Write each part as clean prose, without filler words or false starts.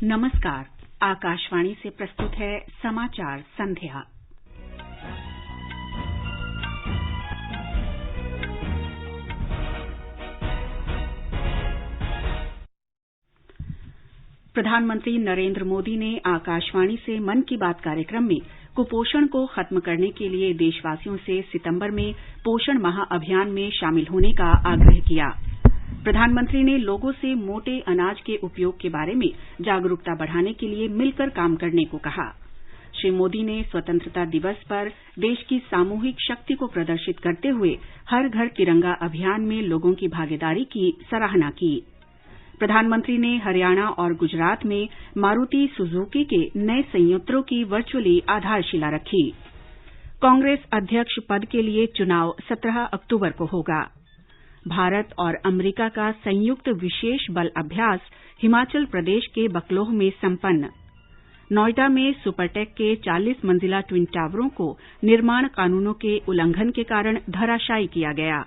नमस्कार। आकाशवाणी से प्रस्तुत है समाचार संध्या। प्रधानमंत्री नरेंद्र मोदी ने आकाशवाणी से मन की बात कार्यक्रम में कुपोषण को खत्म करने के लिए देशवासियों से सितंबर में पोषण माह अभियान में शामिल होने का आग्रह किया। प्रधानमंत्री ने लोगों से मोटे अनाज के उपयोग के बारे में जागरूकता बढ़ाने के लिए मिलकर काम करने को कहा। श्री मोदी ने स्वतंत्रता दिवस पर देश की सामूहिक शक्ति को प्रदर्शित करते हुए हर घर तिरंगा अभियान में लोगों की भागीदारी की सराहना की। प्रधानमंत्री ने हरियाणा और गुजरात में मारुति सुजुकी के नए संयंत्रों की वर्चुअली आधारशिला रखी। कांग्रेस अध्यक्ष पद के लिए चुनाव 17 अक्टूबर को होगा। भारत और अमेरिका का संयुक्त विशेष बल अभ्यास हिमाचल प्रदेश के बकलोह में संपन्न। नोएडा में सुपरटेक के 40 मंजिला ट्विन टावरों को निर्माण कानूनों के उल्लंघन के कारण धराशायी किया गया।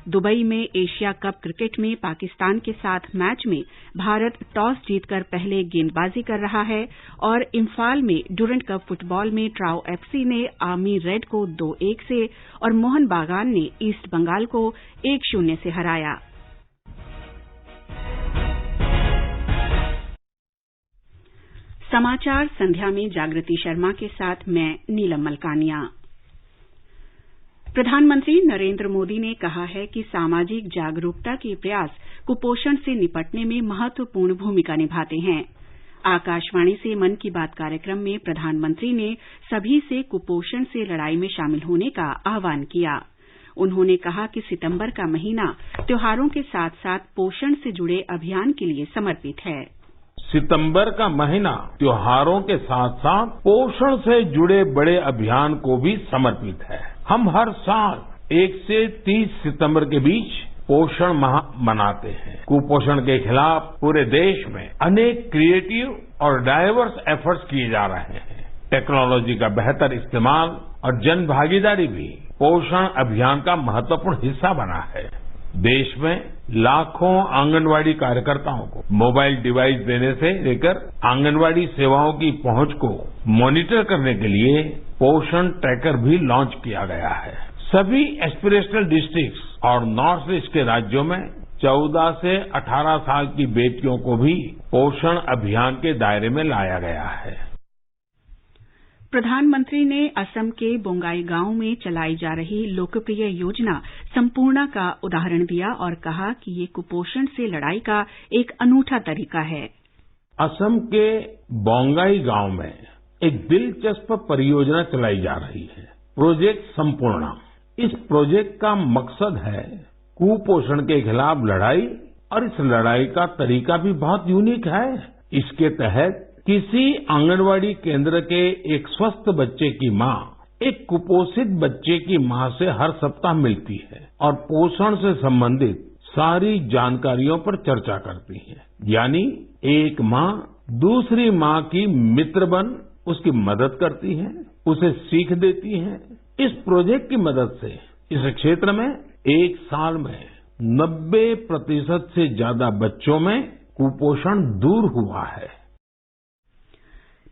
दुबई में एशिया कप क्रिकेट में पाकिस्तान के साथ मैच में भारत टॉस जीतकर पहले गेंदबाजी कर रहा है और इम्फाल में डुरंट कप फुटबॉल में ट्राउ एफसी ने आर्मी रेड को 2-1 से और मोहन बागान ने ईस्ट बंगाल को 1-0 से हराया। समाचार संध्या में जागृति शर्मा के साथ मैं नीलम मलकानिया। प्रधानमंत्री नरेंद्र मोदी ने कहा है कि सामाजिक जागरूकता के प्रयास कुपोषण से निपटने में महत्वपूर्ण भूमिका निभाते हैं। आकाशवाणी से मन की बात कार्यक्रम में प्रधानमंत्री ने सभी से कुपोषण से लड़ाई में शामिल होने का आह्वान किया। उन्होंने कहा कि सितंबर का महीना त्योहारों के साथ साथ पोषण से जुड़े अभियान के लिए समर्पित है। सितंबर का महीना त्योहारों के साथ साथ पोषण से जुड़े बड़े अभियान को भी समर्पित है। हम हर साल 1 से 30 सितंबर के बीच पोषण माह मनाते हैं। कुपोषण के खिलाफ पूरे देश में अनेक क्रिएटिव और डाइवर्स एफर्ट्स किए जा रहे हैं। टेक्नोलॉजी का बेहतर इस्तेमाल और जन भागीदारी भी पोषण अभियान का महत्वपूर्ण हिस्सा बना है। देश में लाखों आंगनवाड़ी कार्यकर्ताओं को मोबाइल डिवाइस देने से लेकर आंगनवाड़ी सेवाओं की पहुंच को मॉनिटर करने के लिए पोषण ट्रैकर भी लॉन्च किया गया है। सभी एस्पिरेशनल डिस्ट्रिक्ट्स और नॉर्थ ईस्ट के राज्यों में 14 से 18 साल की बेटियों को भी पोषण अभियान के दायरे में लाया गया है। प्रधानमंत्री ने असम के बोंगाई गांव में चलाई जा रही लोकप्रिय योजना संपूर्णा का उदाहरण दिया और कहा कि ये कुपोषण से लड़ाई का एक अनूठा तरीका है। असम के बोंगाई गांव में एक दिलचस्प परियोजना चलाई जा रही है, प्रोजेक्ट संपूर्णा। इस प्रोजेक्ट का मकसद है कुपोषण के खिलाफ लड़ाई और इस लड़ाई का तरीका भी बहुत यूनिक है। इसके तहत किसी आंगनवाड़ी केंद्र के एक स्वस्थ बच्चे की मां एक कुपोषित बच्चे की मां से हर सप्ताह मिलती है और पोषण से संबंधित सारी जानकारियों पर चर्चा करती है। यानी एक मां दूसरी मां की मित्र बन उसकी मदद करती है, उसे सीख देती है। इस प्रोजेक्ट की मदद से इस क्षेत्र में एक साल में 90% से ज्यादा बच्चों में कुपोषण दूर हुआ है।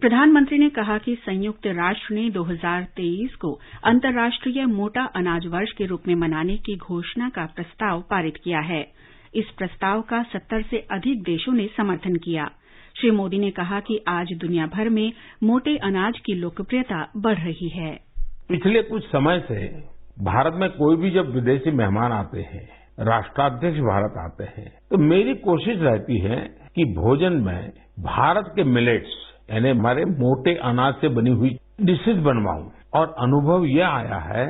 प्रधानमंत्री ने कहा कि संयुक्त राष्ट्र ने 2023 को अंतर्राष्ट्रीय मोटा अनाज वर्ष के रूप में मनाने की घोषणा का प्रस्ताव पारित किया है। इस प्रस्ताव का 70 से अधिक देशों ने समर्थन किया। श्री मोदी ने कहा कि आज दुनिया भर में मोटे अनाज की लोकप्रियता बढ़ रही है। पिछले कुछ समय से भारत में कोई भी जब विदेशी मेहमान आते हैं, राष्ट्राध्यक्ष भारत आते हैं, तो मेरी कोशिश रहती है कि भोजन में भारत के मिलेट्स यानी हमारे मोटे अनाज से बनी हुई डिशेज बनवाऊं। और अनुभव यह आया है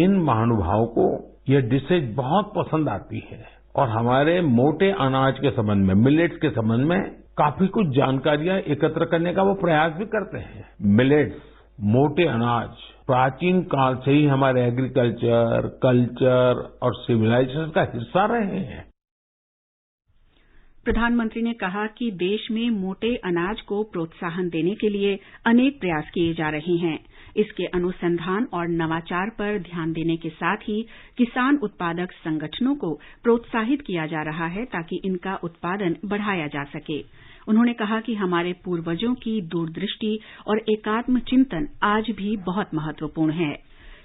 इन महानुभावों को यह डिशेज बहुत पसंद आती है और हमारे मोटे अनाज के संबंध में, मिलेट्स के संबंध में काफी कुछ जानकारियां एकत्र करने का वो प्रयास भी करते हैं। मिलेट्स, मोटे अनाज प्राचीन काल से ही हमारे एग्रीकल्चर, कल्चर और सिविलाइजेशन का हिस्सा रहे हैं। प्रधानमंत्री ने कहा कि देश में मोटे अनाज को प्रोत्साहन देने के लिए अनेक प्रयास किए जा रहे हैं। इसके अनुसंधान और नवाचार पर ध्यान देने के साथ ही किसान उत्पादक संगठनों को प्रोत्साहित किया जा रहा है ताकि इनका उत्पादन बढ़ाया जा सके। उन्होंने कहा कि हमारे पूर्वजों की दूरदृष्टि और एकात्म चिंतन आज भी बहुत महत्वपूर्ण है।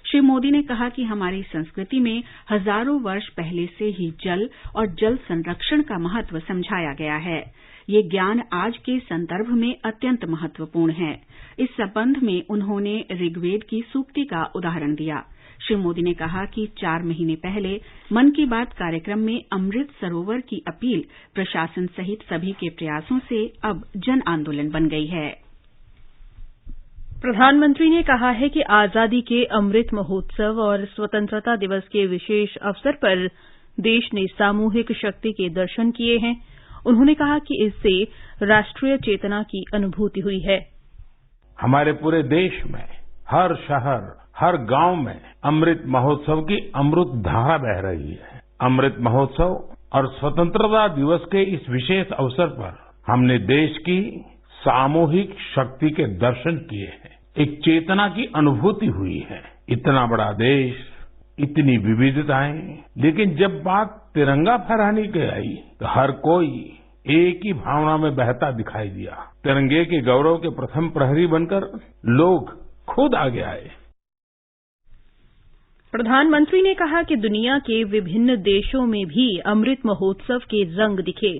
श्री मोदी ने कहा कि हमारी संस्कृति में हजारों वर्ष पहले से ही जल और जल संरक्षण का महत्व समझाया गया है। ये ज्ञान आज के संदर्भ में अत्यंत महत्वपूर्ण है। इस संबंध में उन्होंने ऋग्वेद की सूक्ति का उदाहरण दिया। श्री मोदी ने कहा कि 4 महीने पहले मन की बात कार्यक्रम में अमृत सरोवर की अपील प्रशासन सहित सभी के प्रयासों से अब जन आंदोलन बन गई है। प्रधानमंत्री ने कहा है कि आजादी के अमृत महोत्सव और स्वतंत्रता दिवस के विशेष अवसर पर देश ने सामूहिक शक्ति के दर्शन किए हैं। उन्होंने कहा कि इससे राष्ट्रीय चेतना की अनुभूति हुई है। हमारे पूरे देश में हर शहर, हर गांव में अमृत महोत्सव की अमृत धारा बह रही है। अमृत महोत्सव और स्वतंत्रता दिवस के इस विशेष अवसर पर हमने देश की सामूहिक शक्ति के दर्शन किए हैं। एक चेतना की अनुभूति हुई है। इतना बड़ा देश, इतनी विविधताएं, लेकिन जब बात तिरंगा फहराने की आई तो हर कोई एक ही भावना में बहता दिखाई दिया। तिरंगे के गौरव के प्रथम प्रहरी बनकर लोग खुद आगे आए। प्रधानमंत्री ने कहा कि दुनिया के विभिन्न देशों में भी अमृत महोत्सव के रंग दिखे।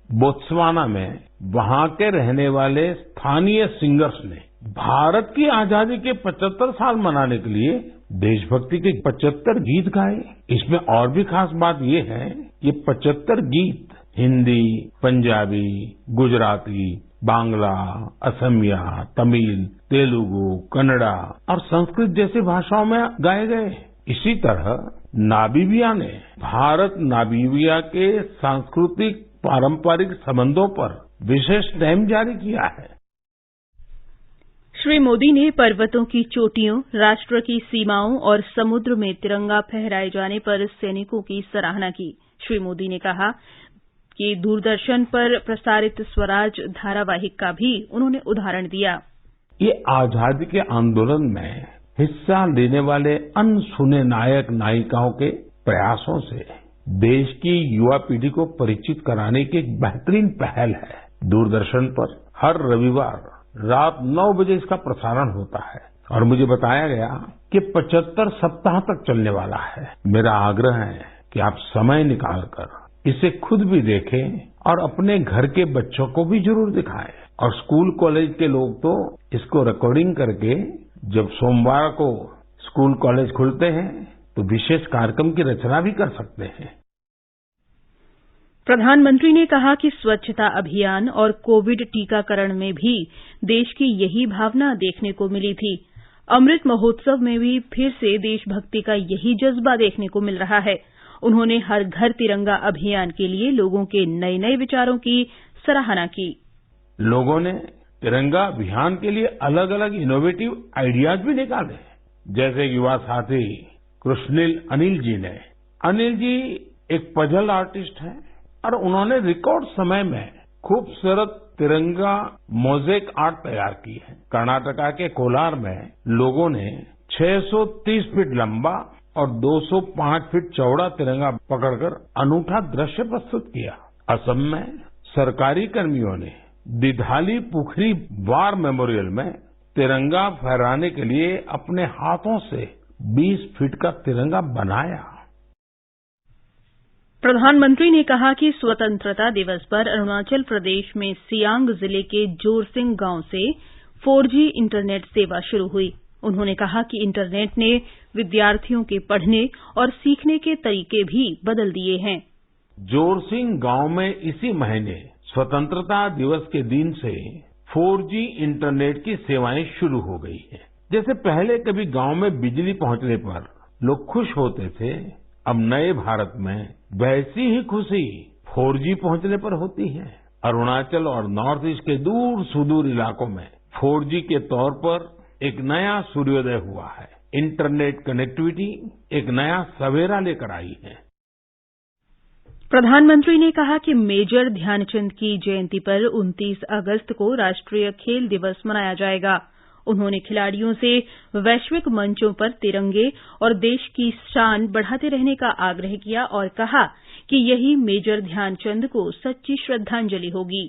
बोत्सवाना में वहां के रहने वाले स्थानीय सिंगर्स ने भारत की आजादी के 75 साल मनाने के लिए देशभक्ति के 75 गीत गाए। इसमें और भी खास बात ये है, ये 75 गीत हिंदी, पंजाबी, गुजराती, बांग्ला, असमिया, तमिल, तेलुगु, कन्नड़ा और संस्कृत जैसी भाषाओं में गाए गए। इसी तरह नामीबिया ने भारत नामीबिया के सांस्कृतिक पारंपरिक संबंधों पर विशेष स्टैम्प जारी किया है। श्री मोदी ने पर्वतों की चोटियों, राष्ट्र की सीमाओं और समुद्र में तिरंगा फहराए जाने पर सैनिकों की सराहना की। श्री मोदी ने कहा कि दूरदर्शन पर प्रसारित स्वराज धारावाहिक का भी उन्होंने उदाहरण दिया। ये आजादी के आंदोलन में हिस्सा लेने वाले अनसुने नायक नायिकाओं के प्रयासों से देश की युवा पीढ़ी को परिचित कराने की एक बेहतरीन पहल है। दूरदर्शन पर हर रविवार रात 9 बजे इसका प्रसारण होता है और मुझे बताया गया कि 75 सप्ताह तक चलने वाला है। मेरा आग्रह है कि आप समय निकालकर इसे खुद भी देखें और अपने घर के बच्चों को भी जरूर दिखाएं। और स्कूल कॉलेज के लोग तो इसको रिकॉर्डिंग करके जब सोमवार को स्कूल कॉलेज खुलते हैं तो विशेष कार्यक्रम की रचना भी कर सकते हैं। प्रधानमंत्री ने कहा कि स्वच्छता अभियान और कोविड टीकाकरण में भी देश की यही भावना देखने को मिली थी। अमृत महोत्सव में भी फिर से देशभक्ति का यही जज्बा देखने को मिल रहा है। उन्होंने हर घर तिरंगा अभियान के लिए लोगों के नए नए विचारों की सराहना की। लोगों ने तिरंगा अभियान के लिए अलग अलग इनोवेटिव आइडियाज भी निकाले, जैसे युवा साथी कृष्णिल अनिल जी ने। अनिल जी एक पजल आर्टिस्ट हैं और उन्होंने रिकॉर्ड समय में खूबसूरत तिरंगा मोज़ेक आर्ट तैयार की है। कर्नाटका के कोलार में लोगों ने 630 फीट लंबा और 205 फीट चौड़ा तिरंगा पकड़कर अनूठा दृश्य प्रस्तुत किया। असम में सरकारी कर्मियों ने दिधाली पुखरी वार मेमोरियल में तिरंगा फहराने के लिए अपने हाथों से 20 फीट का तिरंगा बनाया। प्रधानमंत्री ने कहा कि स्वतंत्रता दिवस पर अरुणाचल प्रदेश में सियांग जिले के जोरसिंग गांव से 4G इंटरनेट सेवा शुरू हुई। उन्होंने कहा कि इंटरनेट ने विद्यार्थियों के पढ़ने और सीखने के तरीके भी बदल दिए हैं। जोरसिंग गांव में इसी महीने स्वतंत्रता दिवस के दिन से 4G इंटरनेट की सेवाएं शुरू हो गई हैं। जैसे पहले कभी गांव में बिजली पहुंचने पर लोग खुश होते थे, अब नए भारत में वैसी ही खुशी 4G पहुंचने पर होती है। अरुणाचल और नॉर्थ ईस्ट के दूर सुदूर इलाकों में 4G के तौर पर एक नया सूर्योदय हुआ है। इंटरनेट कनेक्टिविटी एक नया सवेरा लेकर आई है। प्रधानमंत्री ने कहा कि मेजर ध्यानचंद की जयंती पर 29 अगस्त को राष्ट्रीय खेल दिवस मनाया जाएगा। उन्होंने खिलाड़ियों से वैश्विक मंचों पर तिरंगे और देश की शान बढ़ाते रहने का आग्रह किया और कहा कि यही मेजर ध्यानचंद को सच्ची श्रद्धांजलि होगी।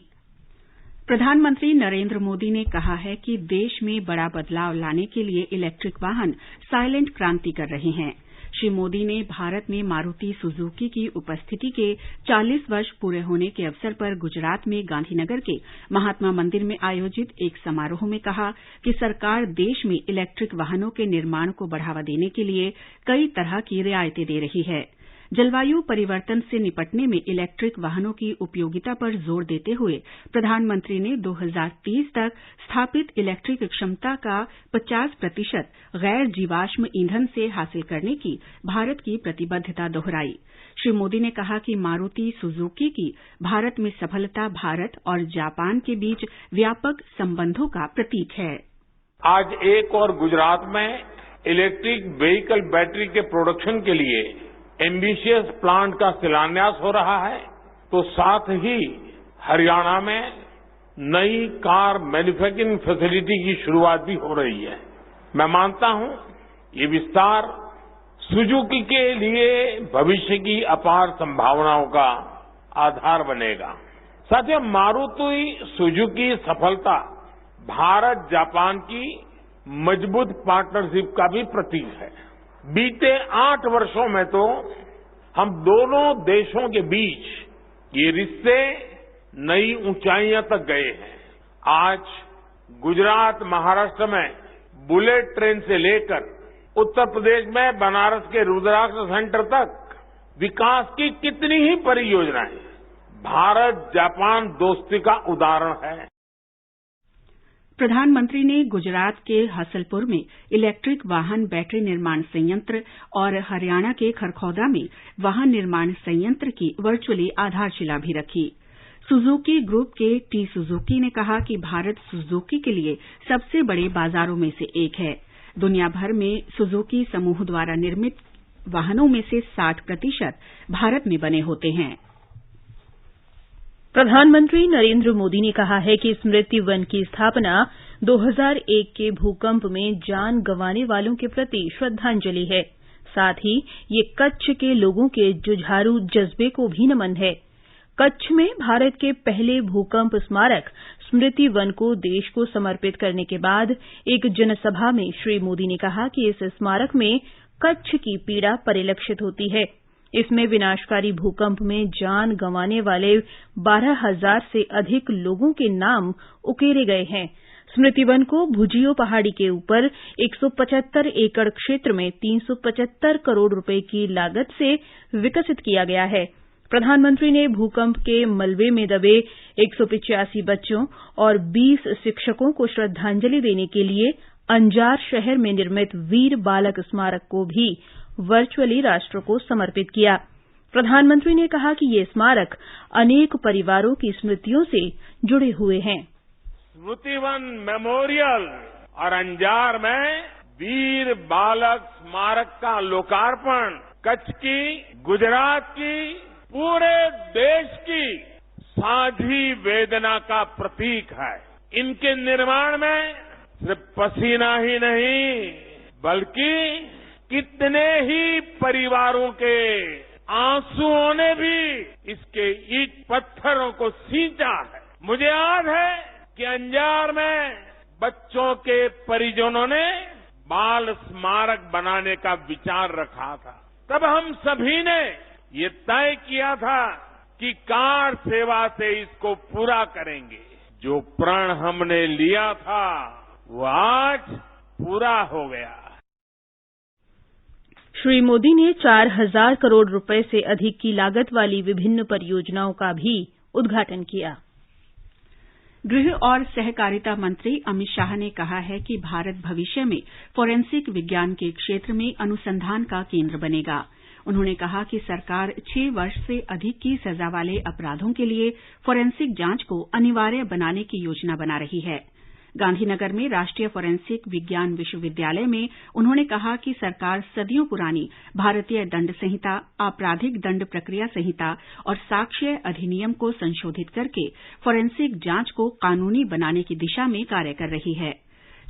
प्रधानमंत्री नरेंद्र मोदी ने कहा है कि देश में बड़ा बदलाव लाने के लिए इलेक्ट्रिक वाहन साइलेंट क्रांति कर रहे हैं। श्री मोदी ने भारत में मारुति सुजुकी की उपस्थिति के 40 वर्ष पूरे होने के अवसर पर गुजरात में गांधीनगर के महात्मा मंदिर में आयोजित एक समारोह में कहा कि सरकार देश में इलेक्ट्रिक वाहनों के निर्माण को बढ़ावा देने के लिए कई तरह की रियायतें दे रही है। जलवायु परिवर्तन से निपटने में इलेक्ट्रिक वाहनों की उपयोगिता पर जोर देते हुए प्रधानमंत्री ने 2030 तक स्थापित इलेक्ट्रिक क्षमता का 50% गैर जीवाश्म ईंधन से हासिल करने की भारत की प्रतिबद्धता दोहराई। श्री मोदी ने कहा कि मारुति सुजुकी की भारत में सफलता भारत और जापान के बीच व्यापक संबंधों का प्रतीक है। आज एक और गुजरात में इलेक्ट्रिक व्हीकल बैटरी के प्रोडक्शन के लिए एम्बिशियस प्लांट का शिलान्यास हो रहा है, तो साथ ही हरियाणा में नई कार मैन्युफैक्चरिंग फैसिलिटी की शुरुआत भी हो रही है। मैं मानता हूं ये विस्तार सुजुकी के लिए भविष्य की अपार संभावनाओं का आधार बनेगा। साथियों, मारुति सुजुकी सफलता भारत जापान की मजबूत पार्टनरशिप का भी प्रतीक है। बीते 8 वर्षों में तो हम दोनों देशों के बीच ये रिश्ते नई ऊंचाइयां तक गए हैं। आज गुजरात महाराष्ट्र में बुलेट ट्रेन से लेकर उत्तर प्रदेश में बनारस के रुद्राक्ष सेंटर तक विकास की कितनी ही परियोजनाएं भारत जापान दोस्ती का उदाहरण है। प्रधानमंत्री ने गुजरात के हसलपुर में इलेक्ट्रिक वाहन बैटरी निर्माण संयंत्र और हरियाणा के खरखौदा में वाहन निर्माण संयंत्र की वर्चुअली आधारशिला भी रखी। सुजुकी ग्रुप के टी सुजुकी ने कहा कि भारत सुजुकी के लिए सबसे बड़े बाजारों में से एक है। दुनिया भर में सुजुकी समूह द्वारा निर्मित वाहनों में से 60% भारत में बने होते हैं। प्रधानमंत्री नरेंद्र मोदी ने कहा है कि स्मृति वन की स्थापना 2001 के भूकंप में जान गंवाने वालों के प्रति श्रद्धांजलि है। साथ ही ये कच्छ के लोगों के जुझारू जज्बे को भी नमन है। कच्छ में भारत के पहले भूकंप स्मारक स्मृति वन को देश को समर्पित करने के बाद एक जनसभा में श्री मोदी ने कहा कि इस स्मारक में कच्छ की पीड़ा परिलक्षित होती है। इसमें विनाशकारी भूकंप में जान गंवाने वाले 12,000 से अधिक लोगों के नाम उकेरे गए हैं। स्मृति वन को भुजियो पहाड़ी के ऊपर 175 एकड़ क्षेत्र में 375 करोड़ रुपए की लागत से विकसित किया गया है। प्रधानमंत्री ने भूकंप के मलबे में दबे 185 बच्चों और 20 शिक्षकों को श्रद्धांजलि देने के लिए अंजार शहर में निर्मित वीर बालक स्मारक को भी वर्चुअली राष्ट्र को समर्पित किया। प्रधानमंत्री ने कहा कि ये स्मारक अनेक परिवारों की स्मृतियों से जुड़े हुए हैं। स्मृति वन मेमोरियल और अंजार में वीर बालक स्मारक का लोकार्पण कच्छ की, गुजरात की, पूरे देश की साझी वेदना का प्रतीक है। इनके निर्माण में सिर्फ पसीना ही नहीं बल्कि कितने ही परिवारों के आंसुओं ने भी इसके ईंट पत्थरों को सींचा है। मुझे याद है कि अंजार में बच्चों के परिजनों ने बाल स्मारक बनाने का विचार रखा था। तब हम सभी ने ये तय किया था कि कार सेवा से इसको पूरा करेंगे। जो प्रण हमने लिया था वो आज पूरा हो गया। श्री मोदी ने 4,000 करोड़ रुपए से अधिक की लागत वाली विभिन्न परियोजनाओं का भी उद्घाटन किया। गृह और सहकारिता मंत्री अमित शाह ने कहा है कि भारत भविष्य में फोरेंसिक विज्ञान के क्षेत्र में अनुसंधान का केंद्र बनेगा। उन्होंने कहा कि सरकार 6 वर्ष से अधिक की सजा वाले अपराधों के लिए फोरेंसिक जांच को अनिवार्य बनाने की योजना बना रही है। गांधीनगर में राष्ट्रीय फोरेंसिक विज्ञान विश्वविद्यालय में उन्होंने कहा कि सरकार सदियों पुरानी भारतीय दंड संहिता, आपराधिक दंड प्रक्रिया संहिता और साक्ष्य अधिनियम को संशोधित करके फोरेंसिक जांच को कानूनी बनाने की दिशा में कार्य कर रही है।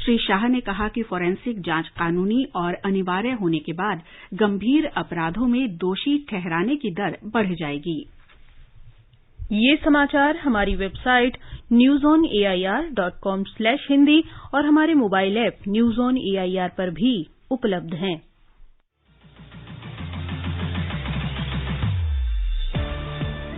श्री शाह ने कहा कि फोरेंसिक जांच कानूनी और अनिवार्य होने के बाद गंभीर अपराधों में दोषी ठहराने की दर बढ़ जाएगी। ये समाचार हमारी वेबसाइट newsonair.com/hindi और हमारे mobile app news on AIR पर भी उपलब्ध हैं।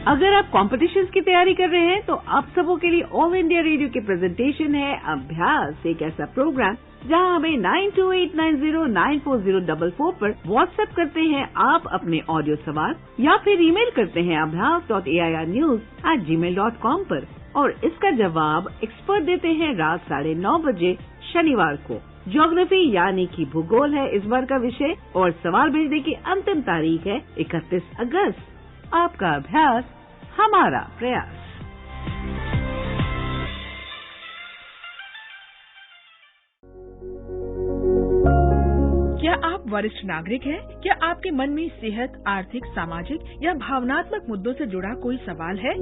अगर आप कॉम्पिटिशन्स की तैयारी कर रहे हैं तो आप सबों के लिए ऑल इंडिया रेडियो की प्रेजेंटेशन है अभ्यास, एक ऐसा प्रोग्राम जहां हमें 9289094044 पर व्हाट्सएप करते हैं आप अपने ऑडियो सवाल या फिर ईमेल करते हैं abhyas.airnews@gmail.com पर और इसका जवाब एक्सपर्ट देते हैं रात 9:30 बजे शनिवार को। ज्योग्राफी यानी कि भूगोल है इस बार का विषय और सवाल भेजने की अंतिम तारीख है 31 अगस्त। आपका अभ्यास हमारा प्रयास। क्या आप वरिष्ठ नागरिक हैं? क्या आपके मन में सेहत, आर्थिक, सामाजिक या भावनात्मक मुद्दों से जुड़ा कोई सवाल है?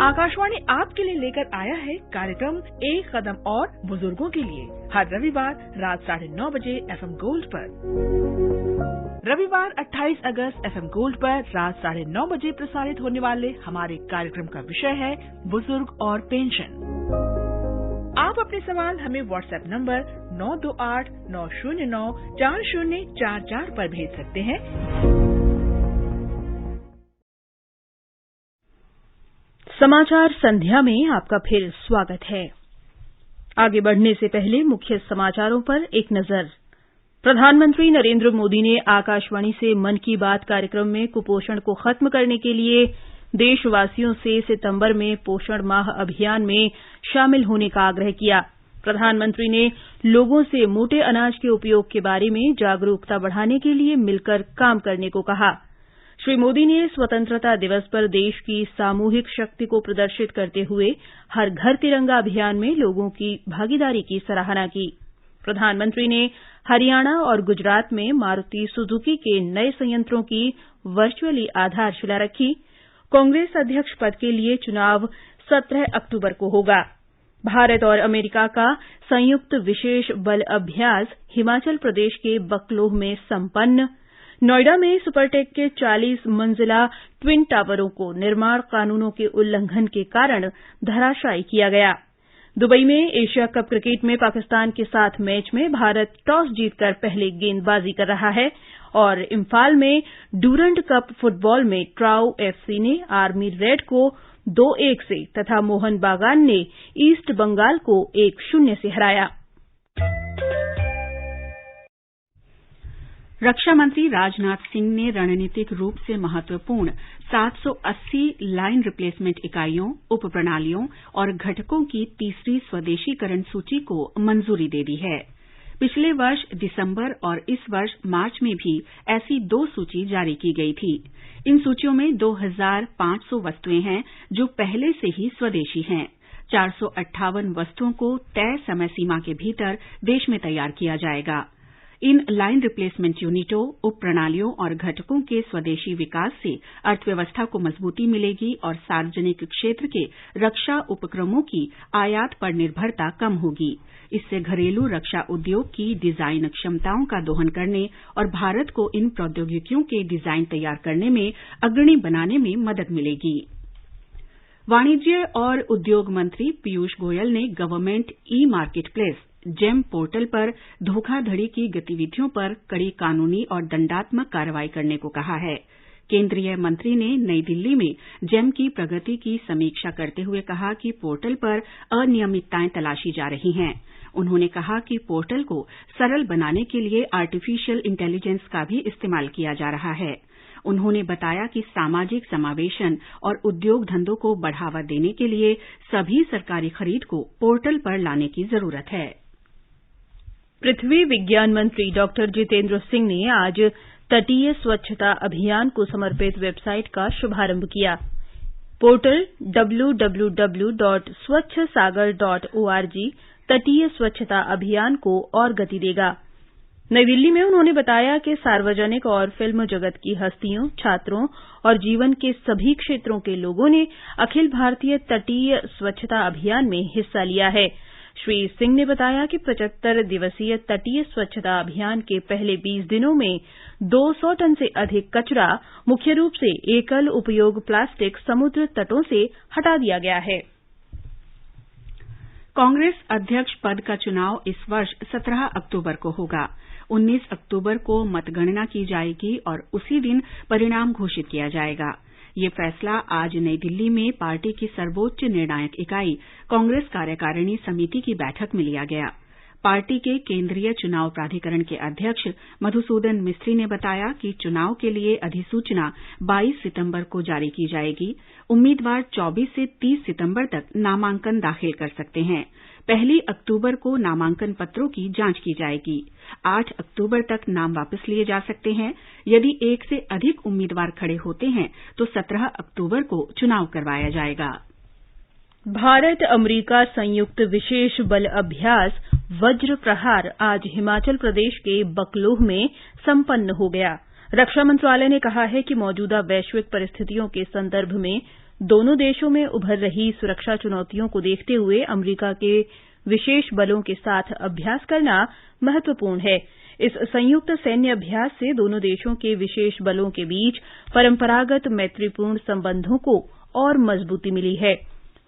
आकाशवाणी आपके लिए लेकर आया है कार्यक्रम एक कदम और बुजुर्गों के लिए, हर रविवार रात 9:30 बजे FM गोल्ड पर। रविवार 28 अगस्त FM गोल्ड पर रात 9:30 बजे प्रसारित होने वाले हमारे कार्यक्रम का विषय है बुजुर्ग और पेंशन। आप अपने सवाल हमें व्हाट्सएप नंबर 9289094044 पर भेज सकते हैं। समाचार संध्या में आपका फिर स्वागत है। आगे बढ़ने से पहले मुख्य समाचारों पर एक नजर। प्रधानमंत्री नरेंद्र मोदी ने आकाशवाणी से मन की बात कार्यक्रम में कुपोषण को खत्म करने के लिए देशवासियों से सितंबर में पोषण माह अभियान में शामिल होने का आग्रह किया। प्रधानमंत्री ने लोगों से मोटे अनाज के उपयोग के बारे में जागरूकता बढ़ाने के लिए मिलकर काम करने को कहा। श्री मोदी ने स्वतंत्रता दिवस पर देश की सामूहिक शक्ति को प्रदर्शित करते हुए हर घर तिरंगा अभियान में लोगों की भागीदारी की सराहना की। प्रधानमंत्री ने हरियाणा और गुजरात में मारुति सुजुकी के नए संयंत्रों की वर्चुअली आधारशिला रखी। कांग्रेस अध्यक्ष पद के लिए चुनाव 17 अक्टूबर को होगा। भारत और अमेरिका का संयुक्त विशेष बल अभ्यास हिमाचल प्रदेश के बकलोह में संपन्न। नोएडा में सुपरटेक के 40 मंजिला ट्विन टावरों को निर्माण कानूनों के उल्लंघन के कारण धराशायी किया गया। दुबई में एशिया कप क्रिकेट में पाकिस्तान के साथ मैच में भारत टॉस जीतकर पहले गेंदबाजी कर रहा है और इम्फाल में डूरंड कप फुटबॉल में ट्राउ एफसी ने आर्मी रेड को 2-1 से तथा मोहन बागान ने ईस्ट बंगाल को 1-0 से हराया। रक्षा मंत्री राजनाथ सिंह ने रणनीतिक रूप से महत्वपूर्ण 780 लाइन रिप्लेसमेंट इकाइयों, उप प्रणालियों और घटकों की तीसरी स्वदेशीकरण सूची को मंजूरी दे दी है। पिछले वर्ष दिसंबर और इस वर्ष मार्च में भी ऐसी 2 सूची जारी की गई थी। इन सूचियों में 2500 वस्तुएं हैं जो पहले से ही स्वदेशी हैं। 458 वस्तुओं को तय समय सीमा के भीतर देश में तैयार किया जाएगा। इन लाइन रिप्लेसमेंट यूनिटों, उप प्रणालियों और घटकों के स्वदेशी विकास से अर्थव्यवस्था को मजबूती मिलेगी और सार्वजनिक क्षेत्र के रक्षा उपक्रमों की आयात पर निर्भरता कम होगी। इससे घरेलू रक्षा उद्योग की डिजाइन क्षमताओं का दोहन करने और भारत को इन प्रौद्योगिकियों के डिजाइन तैयार करने में अग्रणी बनाने में मदद मिलेगी। वाणिज्य और उद्योग मंत्री पीयूष गोयल ने government e market place GeM portal पर धोखाधड़ी की गतिविधियों पर कड़ी कानूनी और दंडात्मक कार्रवाई करने को कहा है। केंद्रीय मंत्री ने नई दिल्ली में जेम की प्रगति की समीक्षा करते हुए कहा कि पोर्टल पर अनियमितताएं तलाशी जा रही हैं। उन्होंने कहा कि पोर्टल को सरल बनाने के लिए आर्टिफिशियल इंटेलिजेंस का भी इस्तेमाल किया जा रहा है। उन्होंने बताया कि सामाजिक समावेशन और उद्योग धंधों को बढ़ावा देने के लिए सभी सरकारी खरीद को पोर्टल पर लाने की जरूरत है। पृथ्वी विज्ञान मंत्री डॉक्टर जितेंद्र सिंह ने आज तटीय स्वच्छता अभियान को समर्पित वेबसाइट का शुभारंभ किया। पोर्टल www.swachhsagar.org तटीय स्वच्छता अभियान को और गति देगा। नई दिल्ली में उन्होंने बताया कि सार्वजनिक और फिल्म जगत की हस्तियों, छात्रों और जीवन के सभी क्षेत्रों के लोगों ने अखिल भारतीय तटीय स्वच्छता अभियान में हिस्सा लिया है। श्री सिंह ने बताया कि 75 दिवसीय तटीय स्वच्छता अभियान के पहले 20 दिनों में 200 टन से अधिक कचरा, मुख्य रूप से एकल उपयोग प्लास्टिक, समुद्र तटों से हटा दिया गया है। कांग्रेस अध्यक्ष पद का चुनाव इस वर्ष 17 अक्टूबर को होगा। 19 अक्टूबर को मतगणना की जाएगी और उसी दिन परिणाम घोषित किया जाएगा। ये फैसला आज नई दिल्ली में पार्टी की सर्वोच्च निर्णायक इकाई कांग्रेस कार्यकारिणी समिति की बैठक में लिया गया। पार्टी के केंद्रीय चुनाव प्राधिकरण के अध्यक्ष मधुसूदन मिस्त्री ने बताया कि चुनाव के लिए अधिसूचना 22 सितंबर को जारी की जाएगी। उम्मीदवार 24 से 30 सितंबर तक नामांकन दाखिल कर सकते हैं। 1 अक्टूबर को नामांकन पत्रों की जांच की जाएगी। 8 अक्टूबर तक नाम वापस लिए जा सकते हैं। यदि एक से अधिक उम्मीदवार खड़े होते हैं तो 17 अक्टूबर को चुनाव करवाया जाएगा। भारत अमेरिका संयुक्त विशेष बल अभ्यास वज्र प्रहार आज हिमाचल प्रदेश के बकलोह में संपन्न हो गया। रक्षा मंत्रालय ने कहा है कि मौजूदा वैश्विक परिस्थितियों के संदर्भ में दोनों देशों में उभर रही सुरक्षा चुनौतियों को देखते हुए अमेरिका के विशेष बलों के साथ अभ्यास करना महत्वपूर्ण है। इस संयुक्त सैन्य अभ्यास से दोनों देशों के विशेष बलों के बीच परंपरागत मैत्रीपूर्ण संबंधों को और मजबूती मिली है।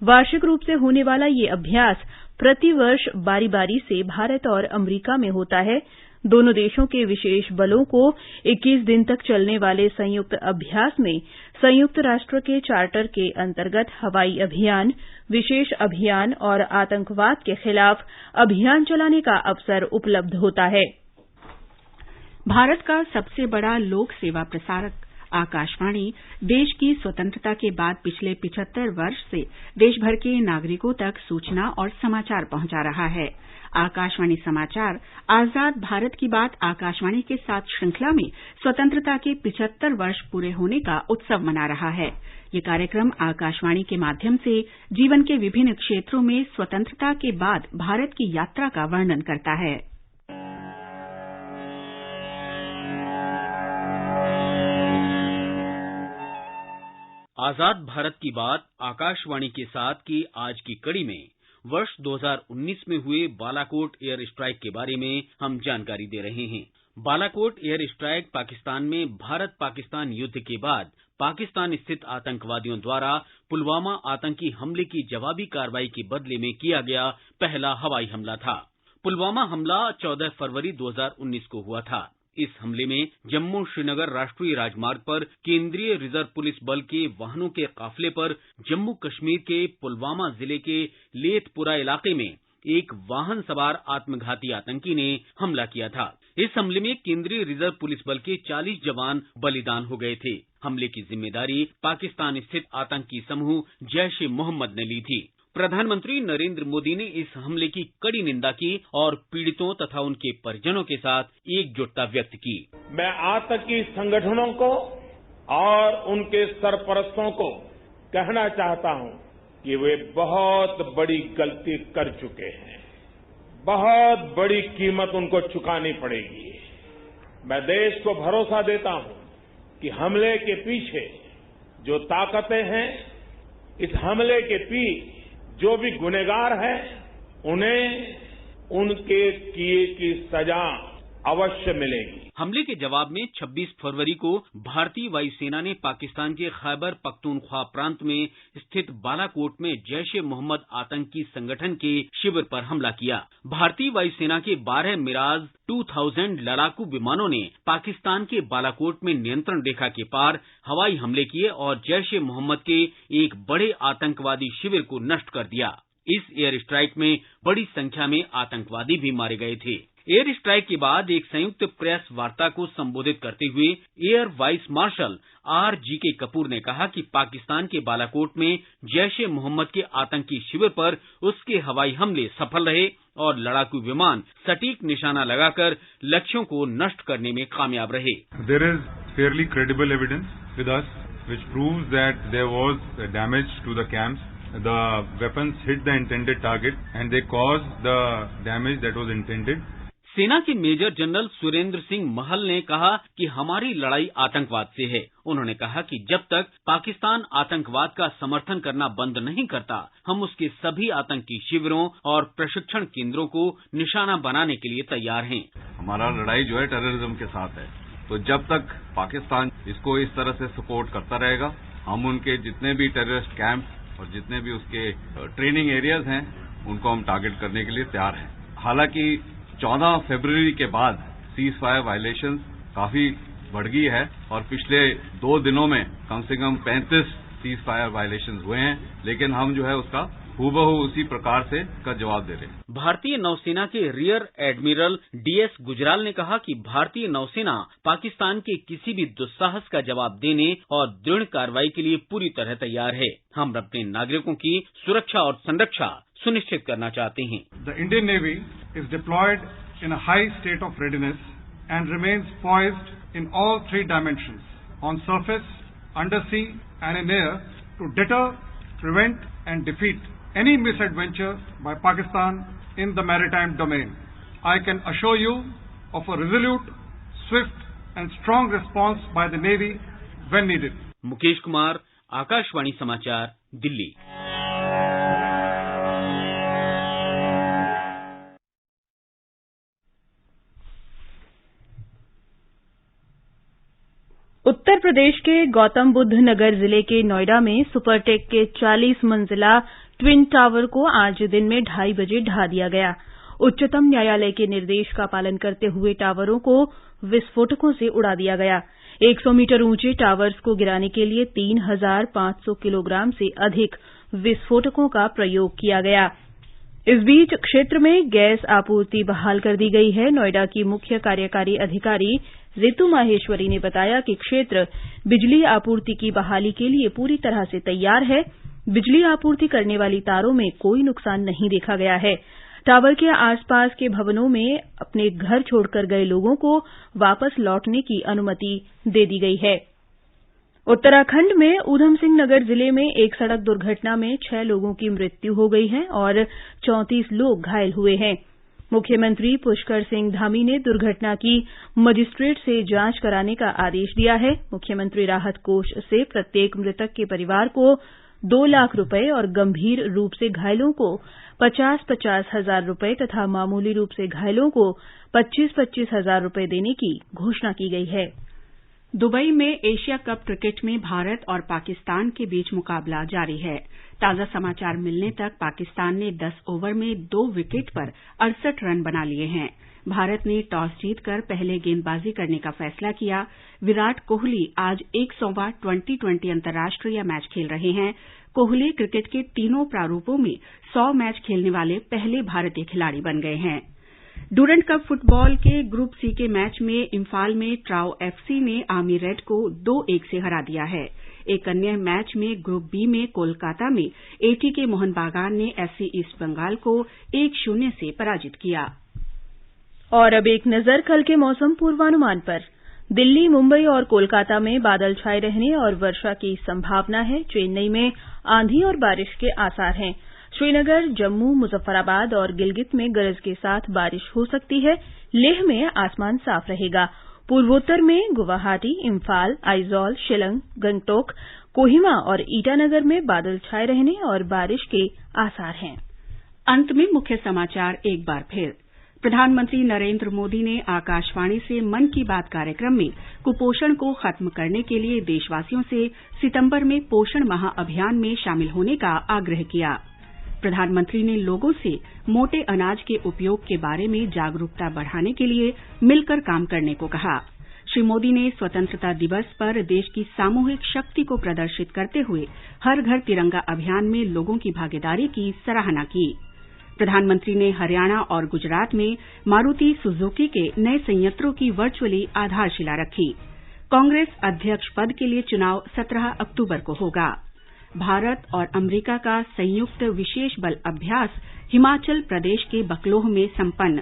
वार्षिक रूप से होने वाला ये अभ्यास प्रतिवर्ष बारी बारी से भारत और अमेरिका में होता है। दोनों देशों के विशेष बलों को 21 दिन तक चलने वाले संयुक्त अभ्यास में संयुक्त राष्ट्र के चार्टर के अंतर्गत हवाई अभियान, विशेष अभियान और आतंकवाद के खिलाफ अभियान चलाने का अवसर उपलब्ध होता है। भारत का सबसे बड़ा लोक सेवा प्रसारक आकाशवाणी देश की स्वतंत्रता के बाद पिछले 75 वर्ष से देशभर के नागरिकों तक सूचना और समाचार पहुंचा रहा है। आकाशवाणी समाचार आजाद भारत की बात आकाशवाणी के साथ श्रृंखला में स्वतंत्रता के 75 वर्ष पूरे होने का उत्सव मना रहा है। ये कार्यक्रम आकाशवाणी के माध्यम से जीवन के विभिन्न क्षेत्रों में स्वतंत्रता के बाद भारत की यात्रा का वर्णन करता है। आजाद भारत की बात आकाशवाणी के साथ की आज की कड़ी में वर्ष 2019 में हुए बालाकोट एयर स्ट्राइक के बारे में हम जानकारी दे रहे हैं। बालाकोट एयर स्ट्राइक पाकिस्तान में भारत पाकिस्तान युद्ध के बाद पाकिस्तान स्थित आतंकवादियों द्वारा पुलवामा आतंकी हमले की जवाबी कार्रवाई के बदले में किया गया पहला हवाई हमला था। पुलवामा हमला 14 फरवरी 2019 को हुआ था। इस हमले में जम्मू श्रीनगर राष्ट्रीय राजमार्ग पर केंद्रीय रिजर्व पुलिस बल के वाहनों के काफिले पर जम्मू कश्मीर के पुलवामा जिले के लेथपुरा इलाके में एक वाहन सवार आत्मघाती आतंकी ने हमला किया था। इस हमले में केंद्रीय रिजर्व पुलिस बल के 40 जवान बलिदान हो गए थे। हमले की जिम्मेदारी पाकिस्तान स्थित आतंकी समूह जैश ए मोहम्मद ने ली थी। प्रधानमंत्री नरेंद्र मोदी ने इस हमले की कड़ी निंदा की और पीड़ितों तथा उनके परिजनों के साथ एकजुटता व्यक्त की। मैं आतंकी संगठनों को और उनके सरपरस्तों को कहना चाहता हूं कि वे बहुत बड़ी गलती कर चुके हैं। बहुत बड़ी कीमत उनको चुकानी पड़ेगी। मैं देश को भरोसा देता हूं कि हमले के पीछे जो ताकतें हैं, इस हमले के पीछे जो भी गुनहगार हैं, उन्हें उनके किए की सजा अवश्य मिलेगी। हमले के जवाब में 26 फरवरी को भारतीय वायुसेना ने पाकिस्तान के खैबर पख्तूनख्वा प्रांत में स्थित बालाकोट में जैश ए मोहम्मद आतंकी संगठन के शिविर पर हमला किया। भारतीय वायुसेना के 12 मिराज 2000 लड़ाकू विमानों ने पाकिस्तान के बालाकोट में नियंत्रण रेखा के पार हवाई हमले किए और जैश ए मोहम्मद के एक बड़े आतंकवादी शिविर को नष्ट कर दिया। इस एयर स्ट्राइक में बड़ी संख्या में आतंकवादी भी मारे गए थे। एयर स्ट्राइक के बाद एक संयुक्त प्रेस वार्ता को संबोधित करते हुए air vice marshal RGK Kapoor ने कहा कि पाकिस्तान के बालाकोट में जैश ए मोहम्मद के आतंकी शिविर पर उसके हवाई हमले सफल रहे और लड़ाकू विमान सटीक निशाना लगाकर लक्ष्यों को नष्ट करने में कामयाब रहे। There is fairly credible evidence with us which proves that there was damage to the camps. The weapons hit the intended target and they caused the damage that was intended. सेना के मेजर जनरल सुरेंद्र सिंह महल ने कहा कि हमारी लड़ाई आतंकवाद से है। उन्होंने कहा कि जब तक पाकिस्तान आतंकवाद का समर्थन करना बंद नहीं करता, हम उसके सभी आतंकी शिविरों और प्रशिक्षण केंद्रों को निशाना बनाने के लिए तैयार हैं। हमारा लड़ाई जो है टेररिज्म के साथ है, तो जब तक पाकिस्तान इसको इस तरह से सपोर्ट करता रहेगा, हम उनके जितने भी टेररिस्ट कैंप और जितने भी उसके ट्रेनिंग एरियाज हैं, उनको हम टारगेट करने के लिए तैयार हैं। हालांकि 14 फरवरी के बाद सीज फायर वायलेशंस काफी बढ़ गई है और पिछले 2 दिनों में कम से कम 35 सीज फायर वायलेशंस हुए हैं, लेकिन हम जो है उसका हूबहू उसी प्रकार से का जवाब दे रहे हैं। भारतीय नौसेना के रियर एडमिरल डीएस गुजराल ने कहा कि भारतीय नौसेना पाकिस्तान के किसी भी दुस्साहस का जवाब देने और दृढ़ कार्रवाई के लिए पूरी तरह तैयार है। हम अपने नागरिकों की सुरक्षा और संरक्षा सुनिश्चित करना चाहते हैं। The Indian Navy is deployed in a high state of readiness and remains poised in all 3 dimensions, on surface, undersea and in air, to deter, prevent and defeat any misadventure by Pakistan in the maritime domain. I can assure you of a resolute, swift and strong response by the Navy when needed. Mukesh Kumar, Akashvani समाचार, दिल्ली। उत्तर प्रदेश के गौतम बुद्ध नगर जिले के नोएडा में Supertech के 40 मंजिला twin tower को आज दिन में 2:30 बजे ढा दिया गया। उच्चतम न्यायालय के निर्देश का पालन करते हुए टावरों को विस्फोटकों से उड़ा दिया गया। 100 मीटर ऊंचे टावर्स को गिराने के लिए 3500 किलोग्राम से अधिक विस्फोटकों का प्रयोग किया गया। इस बीच क्षेत्र में गैस आपूर्ति बहाल कर दी गई है। नोएडा की मुख्य कार्यकारी अधिकारी रितु माहेश्वरी ने बताया कि क्षेत्र बिजली आपूर्ति की बहाली के लिए पूरी तरह से तैयार है। बिजली आपूर्ति करने वाली तारों में कोई नुकसान नहीं देखा गया है। टावर के आसपास के भवनों में अपने घर छोड़कर गए लोगों को वापस लौटने की अनुमति दे दी गई है। उत्तराखंड में ऊधम सिंह नगर जिले में एक सड़क दुर्घटना में 6 लोगों की मृत्यु हो गई है और 34 लोग घायल हुए हैं। मुख्यमंत्री पुष्कर सिंह धामी ने दुर्घटना की मजिस्ट्रेट से जांच कराने का आदेश दिया है। मुख्यमंत्री राहत कोष से प्रत्येक मृतक के परिवार को 2 लाख रुपए और गंभीर रूप से घायलों को 50-50 हजार रुपए तथा मामूली रूप से घायलों को 25-25 हजार रुपए देने की घोषणा की गई है। दुबई में एशिया कप क्रिकेट में भारत और पाकिस्तान के बीच मुकाबला जारी है। ताजा समाचार मिलने तक पाकिस्तान ने 10 ओवर में 2 विकेट पर 68 रन बना लिए हैं। भारत ने टॉस जीतकर पहले गेंदबाजी करने का फैसला किया। विराट कोहली आज 100वां T20 अंतर्राष्ट्रीय मैच खेल रहे हैं। कोहली क्रिकेट के तीनों प्रारूपों में 100 मैच खेलने वाले पहले भारतीय खिलाड़ी बन गए हैं। डूरंड कप फुटबॉल के ग्रुप सी के मैच में इम्फाल में ट्राउ एफसी ने आर्मी रेड को 2-1 से हरा दिया है। एक अन्य मैच में ग्रुप बी में कोलकाता में एटीके मोहन बागान ने एफसी ईस्ट बंगाल को 1-0 से पराजित किया। और अब एक नजर कल के मौसम पूर्वानुमान पर। दिल्ली, मुंबई और कोलकाता में बादल छाए रहने और वर्षा की संभावना है। चेन्नई में आंधी और बारिश के आसार हैं। श्रीनगर, जम्मू, मुजफ्फराबाद और गिलगित में गरज के साथ बारिश हो सकती है। लेह में आसमान साफ रहेगा। पूर्वोत्तर में गुवाहाटी, इम्फाल, आइजॉल, शिलंग, गंगटोक, कोहिमा और ईटानगर में बादल छाए रहने और बारिश के आसार हैं। अंत में मुख्य समाचार एक बार फिर। प्रधानमंत्री नरेंद्र मोदी ने आकाशवाणी से मन की बात कार्यक्रम में कुपोषण को खत्म करने के लिए देशवासियों से सितंबर में पोषण माह अभियान में शामिल होने का आग्रह किया। प्रधानमंत्री ने लोगों से मोटे अनाज के उपयोग के बारे में जागरूकता बढ़ाने के लिए मिलकर काम करने को कहा। श्री मोदी ने स्वतंत्रता दिवस पर देश की सामूहिक शक्ति को प्रदर्शित करते हुए हर घर तिरंगा अभियान में लोगों की भागीदारी की सराहना की। प्रधानमंत्री ने हरियाणा और गुजरात में मारुति सुजुकी के नए संयंत्रों की वर्चुअली आधारशिला रखी। कांग्रेस अध्यक्ष पद के लिए चुनाव 17 अक्टूबर को होगा। भारत और अमेरिका का संयुक्त विशेष बल अभ्यास हिमाचल प्रदेश के बकलोह में संपन्न।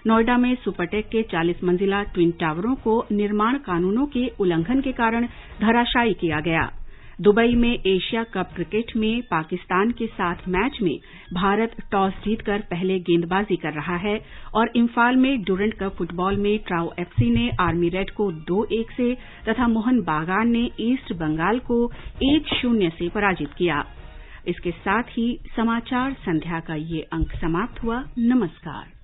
नोएडा में सुपरटेक के 40 मंजिला ट्विन टावरों को निर्माण कानूनों के उल्लंघन के कारण धराशायी किया गया। दुबई में एशिया कप क्रिकेट में पाकिस्तान के साथ मैच में भारत टॉस जीतकर पहले गेंदबाजी कर रहा है और इम्फाल में डुरंड कप फुटबॉल में ट्राउ एफसी ने आर्मी रेड को 2-1 से तथा मोहन बागान ने ईस्ट बंगाल को 1-0 से पराजित किया। इसके साथ ही समाचार संध्या का ये अंक समाप्त हुआ। नमस्कार।